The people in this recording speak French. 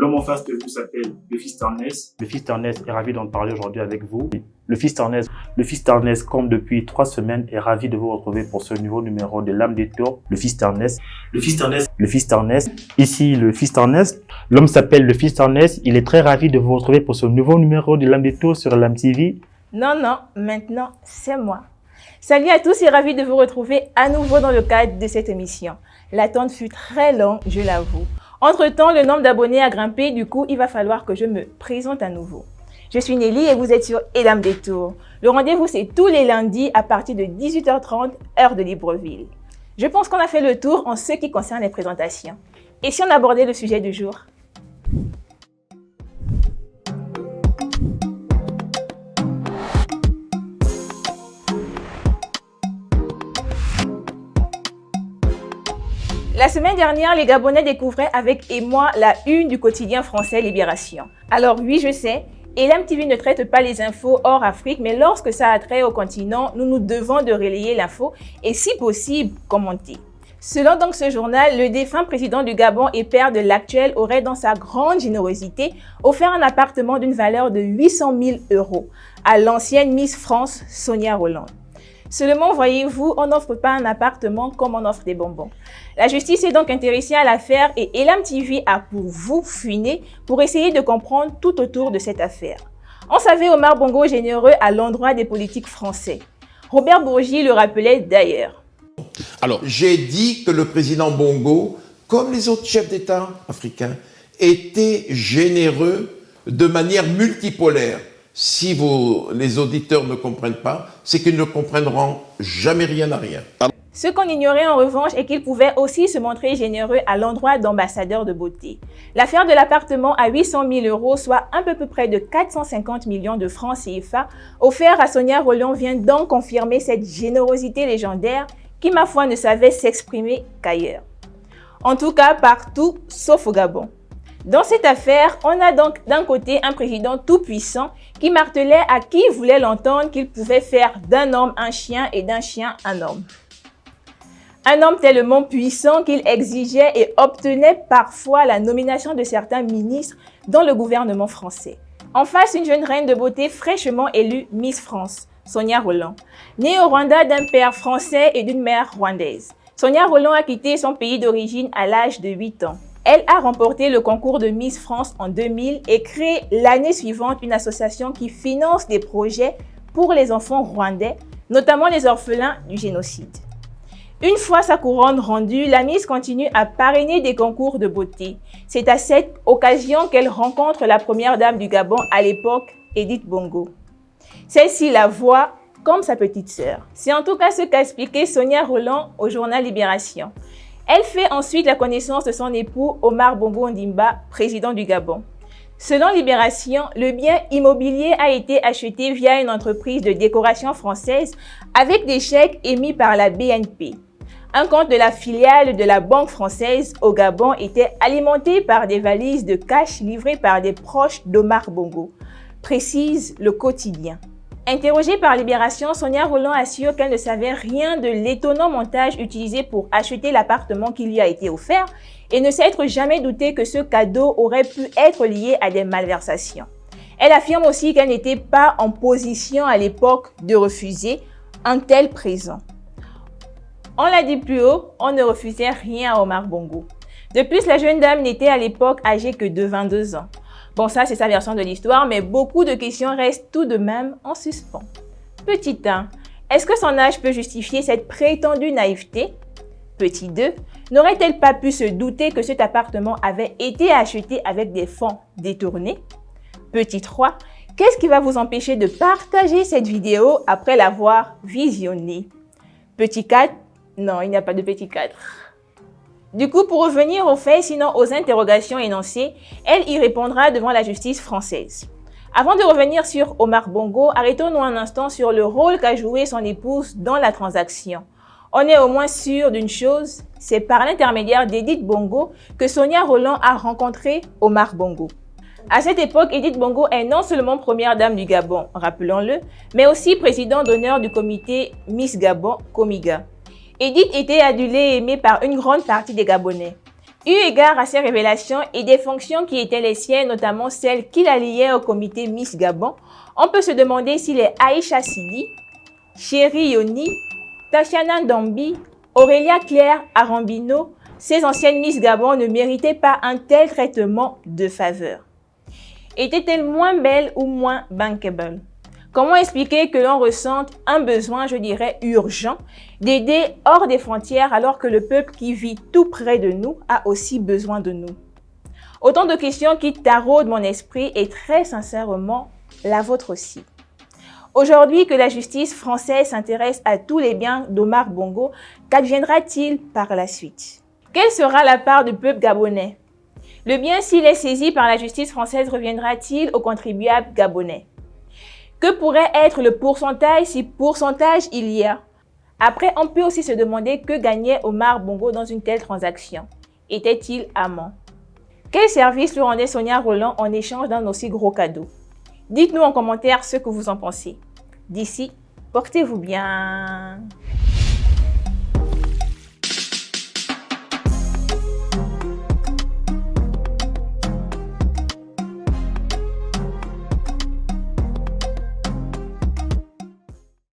L'homme en face de vous s'appelle le fils d'Ernest. Le fils d'Ernest est ravi d'en parler aujourd'hui avec vous. Le fils d'Ernest, comme depuis 3 semaines, est ravi de vous retrouver pour ce nouveau numéro de l'âme des tours. Le fils d'Ernest. Ici, le fils d'Ernest. L'homme s'appelle le fils d'Ernest. Il est très ravi de vous retrouver pour ce nouveau numéro de l'âme des tours sur l'âme TV. Non, maintenant, c'est moi. Salut à tous et ravi de vous retrouver à nouveau dans le cadre de cette émission. L'attente fut très longue, je l'avoue. Entre-temps, le nombre d'abonnés a grimpé, du coup, il va falloir que je me présente à nouveau. Je suis Nelly et vous êtes sur Elam Détour. Le rendez-vous, c'est tous les lundis à partir de 18h30, heure de Libreville. Je pense qu'on a fait le tour en ce qui concerne les présentations. Et si on abordait le sujet du jour ? La semaine dernière, les Gabonais découvraient avec émoi la une du quotidien français Libération. Alors oui, je sais, Elam TV ne traite pas les infos hors Afrique, mais lorsque ça a trait au continent, nous nous devons de relayer l'info et si possible, commenter. Selon donc ce journal, le défunt président du Gabon et père de l'actuel aurait dans sa grande générosité offert un appartement d'une valeur de 800 000 € à l'ancienne Miss France Sonia Rolland. Seulement, voyez-vous, on n'offre pas un appartement comme on offre des bonbons. La justice est donc intéressée à l'affaire et Elam TV a pour vous fouiné pour essayer de comprendre tout autour de cette affaire. On savait Omar Bongo généreux à l'endroit des politiques français. Robert Bourgi le rappelait d'ailleurs. Alors, j'ai dit que le président Bongo, comme les autres chefs d'État africains, était généreux de manière multipolaire. Si les auditeurs ne comprennent pas, c'est qu'ils ne comprendront jamais rien à rien. Ce qu'on ignorait en revanche est qu'il pouvait aussi se montrer généreux à l'endroit d'ambassadeurs de beauté. L'affaire de l'appartement à 800 000 €, soit un peu près de 450 millions de francs CFA, offert à Sonia Rolland vient donc confirmer cette générosité légendaire qui, ma foi, ne savait s'exprimer qu'ailleurs. En tout cas, partout, sauf au Gabon. Dans cette affaire, on a donc d'un côté un président tout-puissant qui martelait à qui voulait l'entendre qu'il pouvait faire d'un homme un chien et d'un chien un homme. Un homme tellement puissant qu'il exigeait et obtenait parfois la nomination de certains ministres dans le gouvernement français. En face, une jeune reine de beauté fraîchement élue Miss France, Sonia Rolland. Née au Rwanda d'un père français et d'une mère rwandaise, Sonia Rolland a quitté son pays d'origine à l'âge de 8 ans. Elle a remporté le concours de Miss France en 2000 et créé l'année suivante une association qui finance des projets pour les enfants rwandais, notamment les orphelins du génocide. Une fois sa couronne rendue, la Miss continue à parrainer des concours de beauté. C'est à cette occasion qu'elle rencontre la première dame du Gabon à l'époque, Edith Bongo. Celle-ci la voit comme sa petite sœur. C'est en tout cas ce qu'a expliqué Sonia Rolland au journal Libération. Elle fait ensuite la connaissance de son époux Omar Bongo Ondimba, président du Gabon. Selon Libération, le bien immobilier a été acheté via une entreprise de décoration française avec des chèques émis par la BNP. Un compte de la filiale de la Banque française au Gabon était alimenté par des valises de cash livrées par des proches d'Omar Bongo, précise le quotidien. Interrogée par Libération, Sonia Rolland assure qu'elle ne savait rien de l'étonnant montage utilisé pour acheter l'appartement qui lui a été offert et ne s'être jamais doutée que ce cadeau aurait pu être lié à des malversations. Elle affirme aussi qu'elle n'était pas en position à l'époque de refuser un tel présent. On l'a dit plus haut, on ne refusait rien à Omar Bongo. De plus, la jeune dame n'était à l'époque âgée que de 22 ans. Bon, ça, c'est sa version de l'histoire, mais beaucoup de questions restent tout de même en suspens. Petit 1. Est-ce que son âge peut justifier cette prétendue naïveté? Petit 2. N'aurait-elle pas pu se douter que cet appartement avait été acheté avec des fonds détournés? Petit 3. Qu'est-ce qui va vous empêcher de partager cette vidéo après l'avoir visionnée? Petit 4. Non, il n'y a pas de petit 4. Du coup, pour revenir aux faits, sinon aux interrogations énoncées, elle y répondra devant la justice française. Avant de revenir sur Omar Bongo, arrêtons-nous un instant sur le rôle qu'a joué son épouse dans la transaction. On est au moins sûr d'une chose, c'est par l'intermédiaire d'Edith Bongo que Sonia Rolland a rencontré Omar Bongo. À cette époque, Edith Bongo est non seulement première dame du Gabon, rappelons-le, mais aussi président d'honneur du comité Miss Gabon, Comiga. Edith était adulée et aimée par une grande partie des Gabonais. Eu égard à ces révélations et des fonctions qui étaient les siennes, notamment celles qu'il alliait au comité Miss Gabon, on peut se demander si les Aïcha Sidi, Chéri Yoni, Tatiana Ndambi, Aurélia Claire Arambino, ces anciennes Miss Gabon ne méritaient pas un tel traitement de faveur. Étaient-elles moins belles ou moins bankable? Comment expliquer que l'on ressente un besoin, je dirais, urgent d'aider hors des frontières alors que le peuple qui vit tout près de nous a aussi besoin de nous? Autant de questions qui taraudent mon esprit et très sincèrement, la vôtre aussi. Aujourd'hui que la justice française s'intéresse à tous les biens d'Omar Bongo, qu'adviendra-t-il par la suite? Quelle sera la part du peuple gabonais? Le bien, s'il est saisi par la justice française, reviendra-t-il aux contribuables gabonais? Que pourrait être le pourcentage si pourcentage il y a? Après, on peut aussi se demander que gagnait Omar Bongo dans une telle transaction. Était-il amant? Quel service lui rendait Sonia Rolland en échange d'un aussi gros cadeau? Dites-nous en commentaire ce que vous en pensez. D'ici, portez-vous bien.